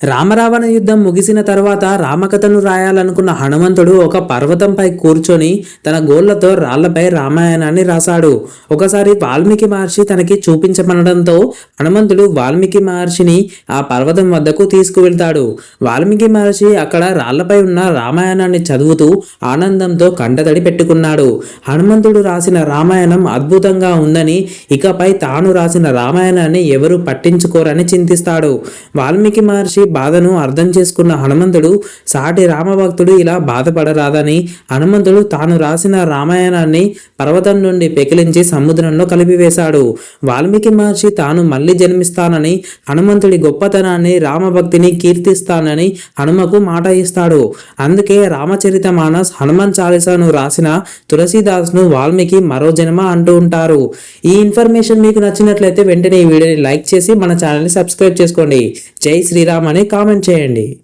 రామరావణ యుద్ధం ముగిసిన తర్వాత రామకథను రాయాలనుకున్న హనుమంతుడు ఒక పర్వతంపై కూర్చొని తన గోళ్లతో రాళ్లపై రామాయణాన్ని రాశాడు. ఒకసారి వాల్మీకి మహర్షి తనకి చూపించమనడంతో హనుమంతుడు వాల్మీకి మహర్షిని ఆ పర్వతం వద్దకు తీసుకువెళ్తాడు. వాల్మీకి మహర్షి అక్కడ రాళ్లపై ఉన్న రామాయణాన్ని చదువుతూ ఆనందంతో కంటతడి పెట్టుకున్నాడు. హనుమంతుడు రాసిన రామాయణం అద్భుతంగా ఉందని, ఇకపై తాను రాసిన రామాయణాన్ని ఎవరు పట్టించుకోరని చింతిస్తాడు. వాల్మీకి మహర్షి బాధను అర్థం చేసుకున్న హనుమంతుడు సాటి రామభక్తుడు ఇలా బాధపడరాదని హనుమంతుడు తాను రాసిన రామాయణాన్ని పర్వతం నుండి పెకిలించి సముద్రంలో కలిపివేశాడు. వాల్మీకి మహర్షి తాను మళ్ళీ జన్మిస్తానని, హనుమంతుడి గొప్పతనాన్ని రామభక్తిని కీర్తిస్తానని హనుమకు మాట ఇస్తాడు. అందుకే రామచరిత మానస్ హనుమాన్ చాలీసాను రాసిన తులసీదాస్ను వాల్మీకి మరో జన్మ అంటూ ఉంటారు. ఈ ఇన్ఫర్మేషన్ మీకు నచ్చినట్లయితే వెంటనే ఈ వీడియోని లైక్ చేసి మన ఛానల్ని సబ్స్క్రైబ్ చేసుకోండి. జై శ్రీరామ్ అని కామెంట్ చేయండి.